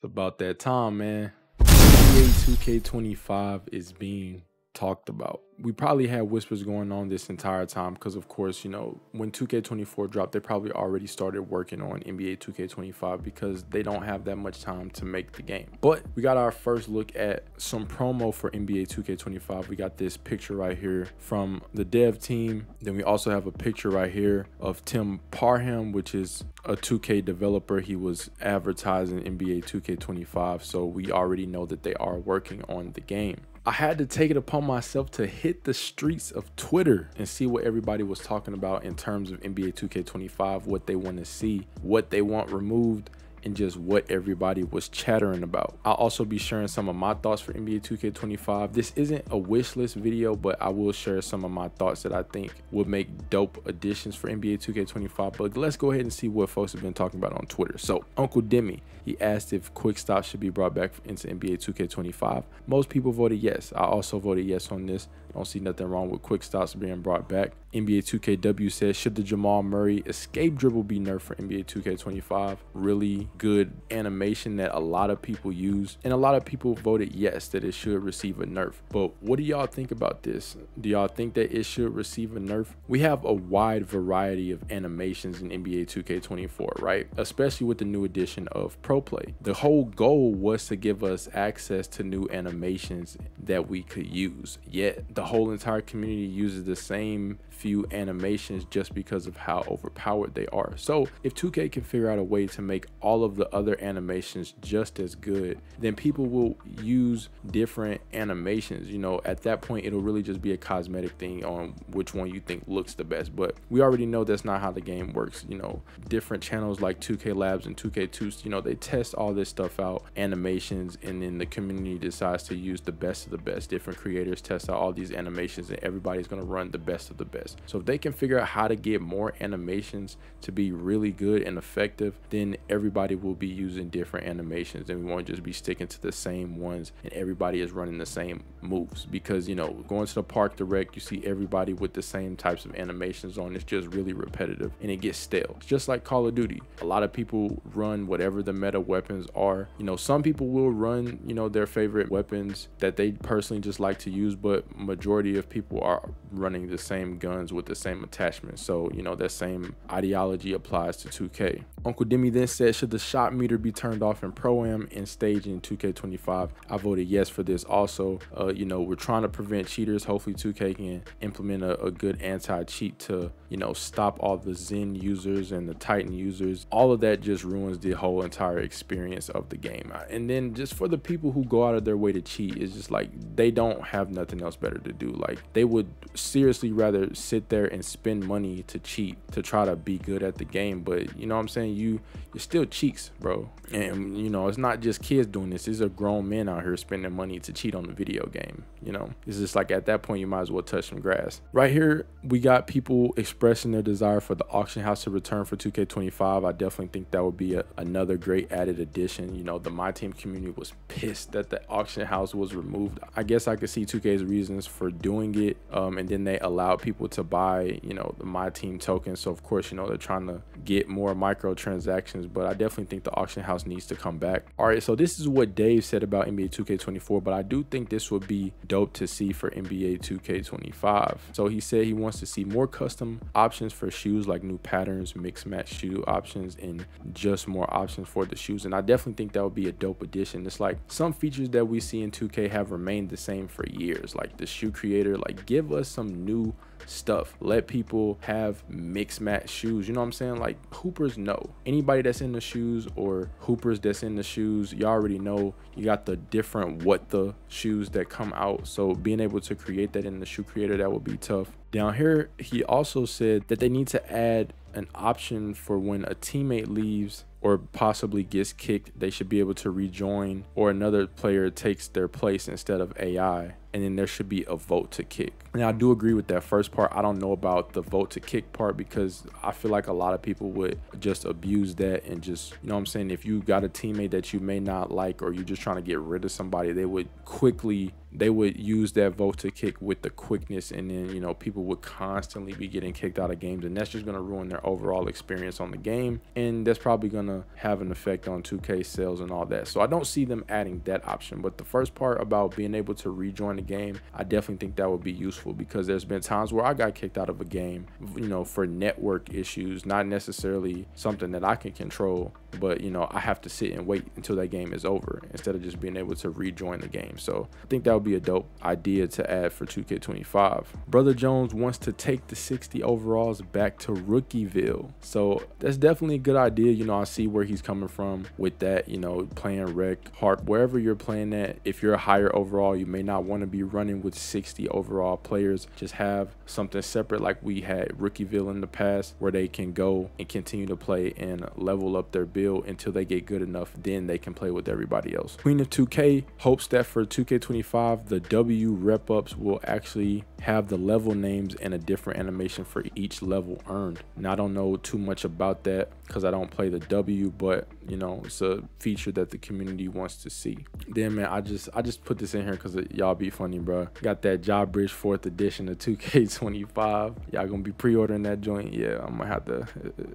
About that time, man. NBA 2K25 is being talked about. We probably had whispers going on this entire time because, of course, you know, when 2K24 dropped, they probably already started working on NBA 2K25 because they don't have that much time to make the game. But we got our first look at some promo for NBA 2K25. We got this picture right here from the dev team. Then we also have a picture right here of Tim Parham, which is a 2K developer. He was advertising NBA 2K25, so we already know that they are working on the game. I had to take it upon myself to hit the streets of Twitter and see what everybody was talking about in terms of NBA 2K25, what they want to see, what they want removed, and just what everybody was chattering about. I'll also be sharing some of my thoughts for NBA 2K25. This isn't a wish list video, but I will share some of my thoughts that I think would make dope additions for NBA 2K25. But let's go ahead and see what folks have been talking about on Twitter. So Uncle Demi, he asked if quick stop should be brought back into NBA 2K25. Most people voted yes. I also voted yes on this. I don't see nothing wrong with quick stops being brought back. NBA 2KW says, should the Jamal Murray escape dribble be nerfed for NBA 2K25? Really good animation that a lot of people use, and a lot of people voted yes, that it should receive a nerf. But what do y'all think about this? Do y'all think that it should receive a nerf? We have a wide variety of animations in NBA 2K24, right? Especially with the new edition of Pro Play. The whole goal was to give us access to new animations that we could use, yet the whole entire community uses the same few animations just because of how overpowered they are. So if 2K can figure out a way to make all of the other animations just as good, then people will use different animations. You know, at that point it'll really just be a cosmetic thing on which one you think looks the best. But we already know that's not how the game works. You know, different channels like 2K Labs and 2K2, you know, they test all this stuff out, animations, and then the community decides to use the best of the best. Different creators test out all these animations and everybody's going to run the best of the best. So if they can figure out how to get more animations to be really good and effective, then everybody will be using different animations, and we won't just be sticking to the same ones and everybody is running the same moves. Because, you know, going to the park direct, you see everybody with the same types of animations on. It's just really repetitive and it gets stale. It's just like Call of Duty. A lot of people run whatever the meta weapons are. You know, some people will run, you know, their favorite weapons that they personally just like to use, but majority of people are running the same guns with the same attachments. So, you know, that same ideology applies to 2K. Uncle Demi then said, should the shot meter be turned off in Pro-Am and stage in 2K25? I voted yes for this also. You know, we're trying to prevent cheaters. Hopefully 2K can implement a good anti-cheat to, you know, stop all the Zen users and the Titan users. All of that just ruins the whole entire experience of the game. And then just for the people who go out of their way to cheat, it's just like they don't have nothing else better to do. Like, they would seriously rather sit there and spend money to cheat to try to be good at the game. But you know what I'm saying, you're still cheeks, bro. And you know, it's not just kids doing this. These are grown men out here spending money to cheat on the video game. You know, it's just like at that point you might as well touch some grass. Right here we got people expressing their desire for the auction house to return for 2K25. I definitely think that would be another great added addition. You know, the My Team community was pissed that the auction house was removed. I guess I could see 2K's reasons for doing it, and then they allowed people to buy, you know, the My Team token. So of course, you know, they're trying to get more microtransactions, but I definitely think the auction house needs to come back. All right, so this is what Dave said about NBA 2K24, but I do think this would be dope to see for NBA 2K25. So he said he wants to see more custom options for shoes, like new patterns, mix match shoe options, and just more options for the shoes. And I definitely think that would be a dope addition. It's like some features that we see in 2K have remained the same for years, like the shoe creator. Like, give us some new stuff. Let people have mix match shoes. You know what I'm saying? Like, hoopers know. Anybody that's in the shoes or hoopers that's in the shoes, you already know you got the different what the shoes that come out. So being able to create that in the shoe creator, that would be tough. Down here, he also said that they need to add an option for when a teammate leaves or possibly gets kicked, they should be able to rejoin, or another player takes their place instead of AI, and then there should be a vote to kick. Now, I do agree with that first part. I don't know about the vote to kick part because I feel like a lot of people would just abuse that and just, you know what I'm saying, if you got a teammate that you may not like or you're just trying to get rid of somebody, they would quickly they would use that vote to kick with the quickness, and then, you know, people would constantly be getting kicked out of games, and that's just going to ruin their overall experience on the game, and that's probably going to have an effect on 2K sales and all that. So I don't see them adding that option. But the first part about being able to rejoin the game, I definitely think that would be useful, because there's been times where I got kicked out of a game, you know, for network issues, not necessarily something that I can control, but, you know, I have to sit and wait until that game is over instead of just being able to rejoin the game. So I think that would be a dope idea to add for 2K25. Brother Jones wants to take the 60 overalls back to Rookieville. So that's definitely a good idea. You know, I see where he's coming from with that, you know, playing rec, harp, wherever you're playing at. If you're a higher overall, you may not want to be running with 60 overall players. Just have something separate like we had Rookieville in the past, where they can go and continue to play and level up their build until they get good enough. Then they can play with everybody else. Queen of 2K hopes that for 2K25, the W rep ups will actually have the level names and a different animation for each level earned. Now, I don't know too much about that because I don't play the W, but, you know, it's a feature that the community wants to see. Then, man, I just put this in here because y'all be funny, bro. Got that Jawbridge 4th edition of 2K25. Y'all gonna be pre-ordering that joint? Yeah, I'm gonna have to.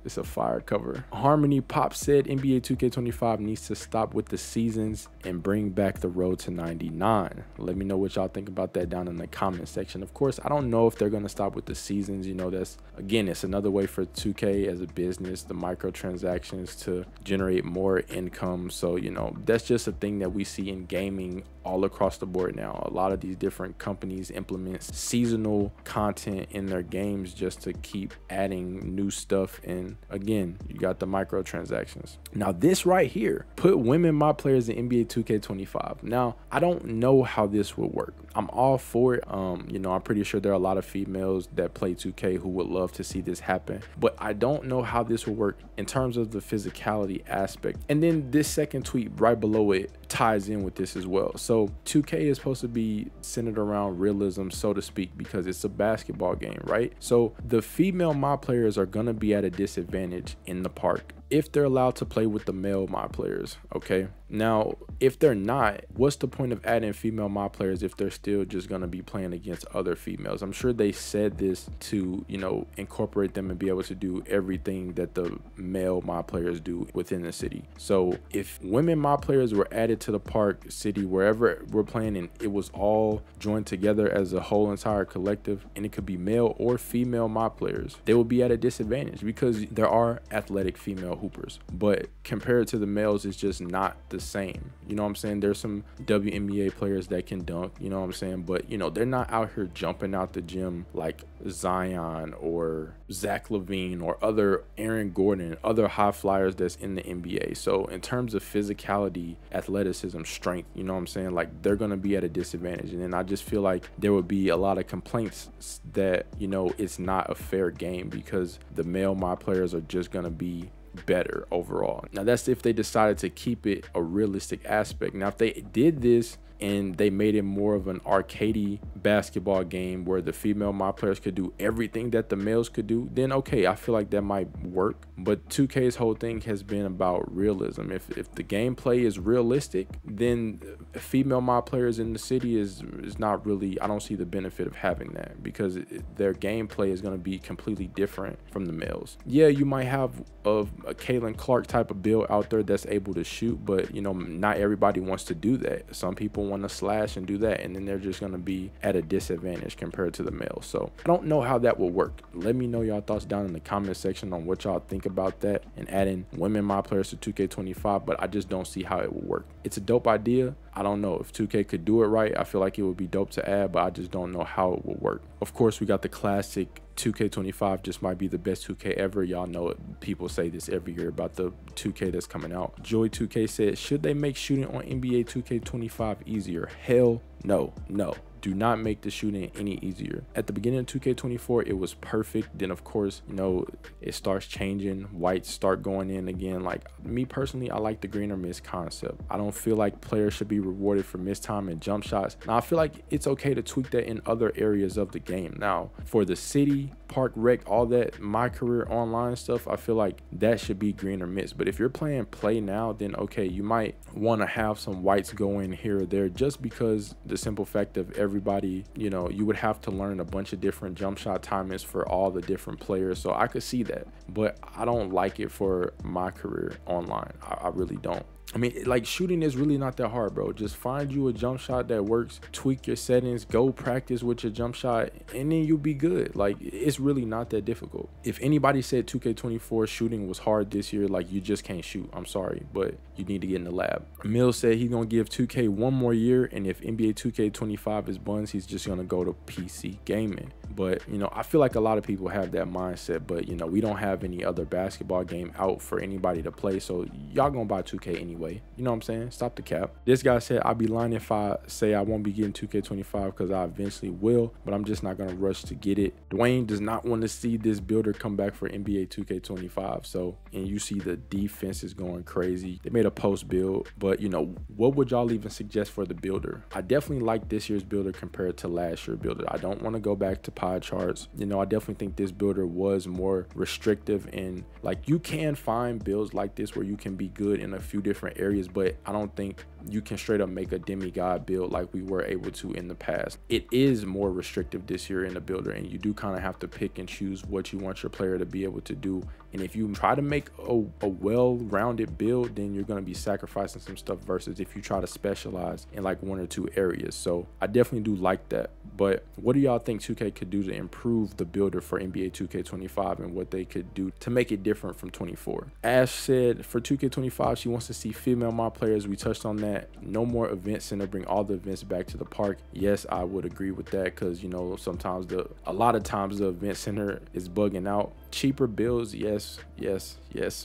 It's a fire cover. Harmony Pop said NBA 2K25 needs to stop with the seasons and bring back the road to 99. Let me know what y'all think about that down in the comment section. Of course, I don't know if they're gonna stop with the seasons. You know, that's, again, it's another way for 2K as a business, the microtransactions, to generate more income. So, you know, that's just a thing that we see in gaming all across the board now. A lot of these different companies implement seasonal content in their games just to keep adding new stuff. And again, you got the microtransactions. Now, this right here, put women mod players in NBA 2K25. Now, I don't know how this would work. I'm all for it. You know, I'm pretty sure there are a lot of females that play 2K who would love to see this happen, but I don't know how this will work in terms of the physicality aspect. And then this second tweet right below it ties in with this as well. So 2K is supposed to be centered around realism, so to speak, because it's a basketball game, right? So the female mod players are gonna be at a disadvantage in the park if they're allowed to play with the male mod players. Okay, now if they're not, what's the point of adding female mod players if they're still just going to be playing against other females? I'm sure they said this to, you know, incorporate them and be able to do everything that the male mod players do within the city. So if women mod players were added to the park, city, wherever we're playing, and it was all joined together as a whole entire collective, and it could be male or female mod players, they will be at a disadvantage because there are athletic female hoopers, but compared to the males, it's just not the same. You know what I'm saying? There's some WNBA players that can dunk, you know what I'm saying? But, you know, they're not out here jumping out the gym like Zion or Zach LaVine or other Aaron Gordon, other high flyers that's in the NBA. So in terms of physicality, athleticism, strength, you know what I'm saying? Like, they're going to be at a disadvantage. And then I just feel like there would be a lot of complaints that, you know, it's not a fair game because the male mod players are just going to be better overall. Now, that's if they decided to keep it a realistic aspect. Now, if they did this and they made it more of an arcadey basketball game where the female mod players could do everything that the males could do, then okay, I feel like that might work. But 2K's whole thing has been about realism. If the gameplay is realistic, then female mod players in the city is not really, I don't see the benefit of having that because their gameplay is going to be completely different from the males. Yeah, you might have a Caitlin Clark type of build out there that's able to shoot, but, you know, not everybody wants to do that. Some people want to slash and do that, and then they're just going to be at a disadvantage compared to the males. So I don't know how that will work. Let me know y'all thoughts down in the comment section on what y'all think about that and adding women mod players to 2K25, but I just don't see how it will work. It's a dope idea. I don't know if 2K could do it right. I feel like it would be dope to add, but I just don't know how it will work. Of course, we got the classic 2K25 just might be the best 2K ever. Y'all know it. People say this every year about the 2K that's coming out. Joy 2K said, should they make shooting on NBA 2K25 easier? Hell no. do not make the shooting any easier. At the beginning of 2K24, it was perfect. Then of course, you know, it starts changing. Whites start going in again. Like me personally, I like the green or miss concept. I don't feel like players should be rewarded for missed time and jump shots. Now I feel like it's okay to tweak that in other areas of the game. Now for the city, park, rec, all that my career online stuff, I feel like that should be green or miss. But if you're playing play now, then okay, you might want to have some whites go in here or there, just because the simple fact of everybody, you know, you would have to learn a bunch of different jump shot timings for all the different players. So I could see that, but I don't like it for my career online. I really don't. I mean, like, shooting is really not that hard, bro. Just find you a jump shot that works, tweak your settings, go practice with your jump shot, and then you'll be good. Like, it's really not that difficult. If anybody said 2K24 shooting was hard this year, like, you just can't shoot. I'm sorry, but you need to get in the lab. Mills said he's going to give 2K one more year, and if NBA 2K25 is buns, he's just going to go to PC gaming. But, you know, I feel like a lot of people have that mindset, but, you know, we don't have any other basketball game out for anybody to play, so y'all gonna buy 2K anyway. You know what I'm saying? Stop the cap. This guy said, I'd be lying if I say I won't be getting 2K25 because I eventually will, but I'm just not gonna rush to get it. Dwayne does not want to see this builder come back for NBA 2K25. So, and you see the defense is going crazy. They made a post build, but, you know, what would y'all even suggest for the builder? I definitely like this year's builder compared to last year's builder. I don't want to go back to pie charts. You know, I definitely think this builder was more restrictive, and like, you can find builds like this where you can be good in a few different areas, but I don't think you can straight up make a demigod build like we were able to in the past. It is more restrictive this year in the builder, and you do kind of have to pick and choose what you want your player to be able to do. And if you try to make a well-rounded build, then you're going to be sacrificing some stuff versus if you try to specialize in like one or two areas. So I definitely do like that. But what do y'all think 2K could do to improve the builder for NBA 2K25 and what they could do to make it different from 24? Ash said for 2K25, she wants to see female mod players. We touched on that. No more event center, bring all the events back to the park. Yes, I would agree with that, because, you know, sometimes a lot of times the event center is bugging out. Cheaper builds, yes,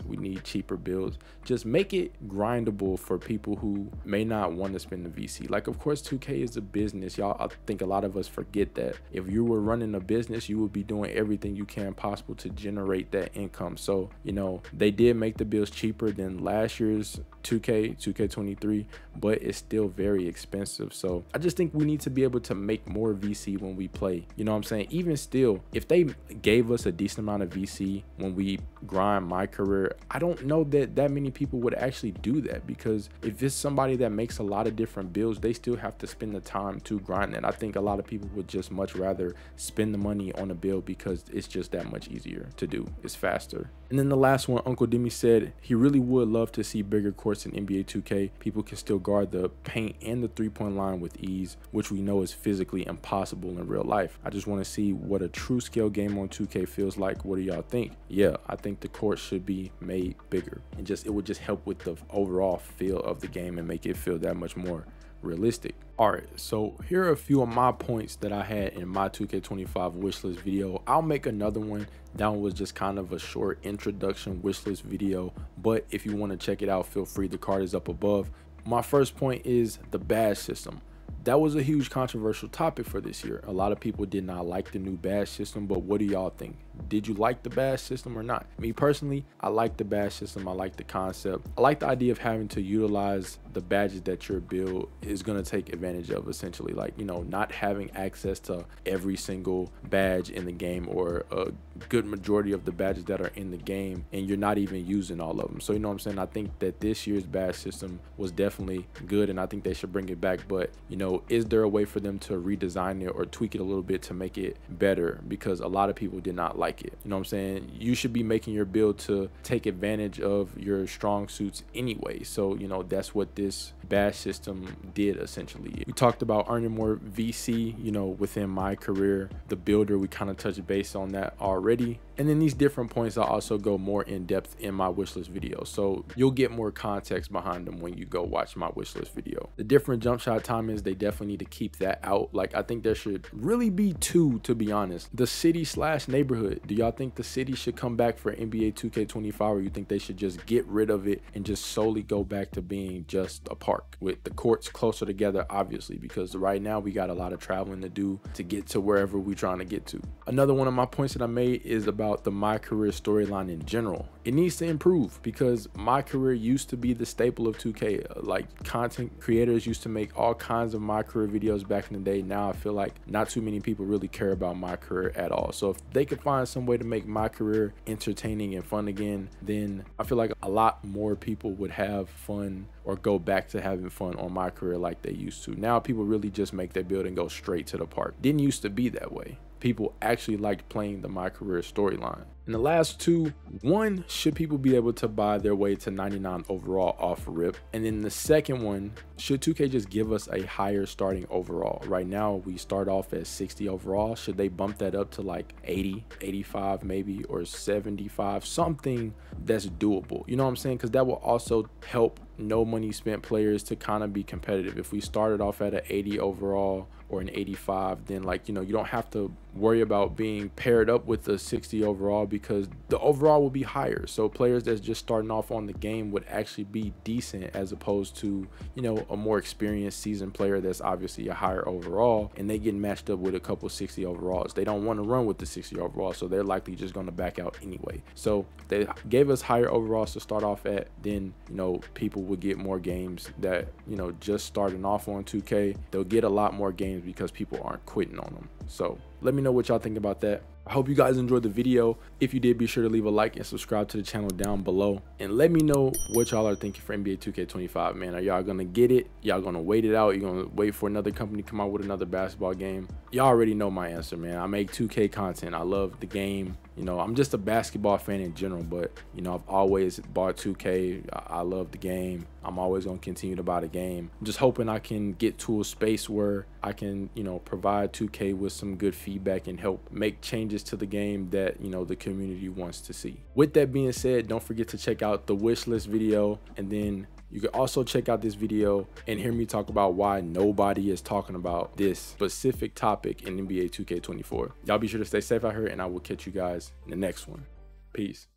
we need cheaper builds. Just make it grindable for people who may not want to spend the VC. Like, of course 2K is a business, y'all. I think a lot of us forget that if you were running a business, you would be doing everything you can possible to generate that income. So, you know, they did make the builds cheaper than last year's 2K23, but it's still very expensive. So I just think we need to be able to make more VC when we play. You know what I'm saying? Even still, if they gave us a decent amount of VC when we grind my career, I don't know that many people would actually do that, because if it's somebody that makes a lot of different builds, they still have to spend the time to grind it. I think a lot of people would just much rather spend the money on a build because it's just that much easier to do. It's faster. And then the last one, Uncle Demi said he really would love to see bigger courts in NBA 2K. People can still guard the paint and the three-point line with ease, which we know is physically impossible in real life. I just want to see what a true scale game on 2K feels like. What do y'all think? Yeah, I think the court should be made bigger, and it would just help with the overall feel of the game and make it feel that much more realistic. All right, so here are a few of my points that I had in my 2K25 wishlist video. I'll make another one. That one was just kind of a short introduction wishlist video, but if you want to check it out, feel free. The card is up above. My first point is the badge system. That was a huge controversial topic for this year. A lot of people did not like the new badge system, but what do y'all think? Did you like the badge system or not? Me personally, I like the badge system. I like the concept. I like the idea of having to utilize the badges that your build is going to take advantage of, essentially. Like, you know, not having access to every single badge in the game, or a good majority of the badges that are in the game, and you're not even using all of them. So, you know what I'm saying? I think that this year's badge system was definitely good, and I think they should bring it back. But, you know, is there a way for them to redesign it or tweak it a little bit to make it better? Because a lot of people did not like it. You know what I'm saying? You should be making your build to take advantage of your strong suits anyway. So, you know, that's what this badge system did essentially. We talked about earning more VC, you know, within my career. The builder, we kind of touched base on that already. And then these different points, I'll also go more in depth in my wish list video. So you'll get more context behind them when you go watch my wish list video. The different jump shot time is, they definitely need to keep that out. Like, I think there should really be two, to be honest. The city / neighborhood. Do y'all think the city should come back for NBA 2K25, or you think they should just get rid of it and just solely go back to being just a park with the courts closer together, obviously, because right now we got a lot of traveling to do to get to wherever we're trying to get to. Another one of my points that I made is about the My Career storyline in general. It needs to improve, because My Career used to be the staple of 2K. Like, content creators used to make all kinds of My Career videos back in the day. Now I feel like not too many people really care about My Career at all. So if they could find some way to make My Career entertaining and fun again, then I feel like a lot more people would have fun or go back to having fun on My Career like they used to. Now people really just make their build and go straight to the park. Didn't used to be that way. People actually liked playing the My Career storyline. And the last two, one, should people be able to buy their way to 99 overall off rip? And then the second one, should 2K just give us a higher starting overall? Right now we start off at 60 overall. Should they bump that up to like 80, 85 maybe, or 75, something that's doable? You know what I'm saying? Because that will also help no money spent players to kind of be competitive. If we started off at an 80 overall or an 85, then, like, you know, you don't have to worry about being paired up with a 60 overall, because the overall will be higher. So players that's just starting off on the game would actually be decent, as opposed to, you know, a more experienced seasoned player that's obviously a higher overall, and they get matched up with a couple 60 overalls. They don't want to run with the 60 overall, so they're likely just going to back out anyway. So if they gave us higher overalls to start off at, then, you know, people would get more games that, you know, just starting off on 2K. They'll get a lot more games because people aren't quitting on them. So let me know what y'all think about that. I hope you guys enjoyed the video. If you did, be sure to leave a like and subscribe to the channel down below, and let me know what y'all are thinking for NBA 2K25, man. Are y'all gonna get it? Y'all gonna wait it out? You gonna wait for another company to come out with another basketball game? Y'all already know my answer, man. I make 2K content. I love the game. You know, I'm just a basketball fan in general, but, you know, I've always bought 2K. I love the game. I'm always going to continue to buy the game. I'm just hoping I can get to a space where I can, you know, provide 2K with some good feedback and help make changes to the game that, you know, the community wants to see. With that being said, don't forget to check out the wish list video, and then you can also check out this video and hear me talk about why nobody is talking about this specific topic in NBA 2K24. Y'all be sure to stay safe out here, and I will catch you guys in the next one. Peace.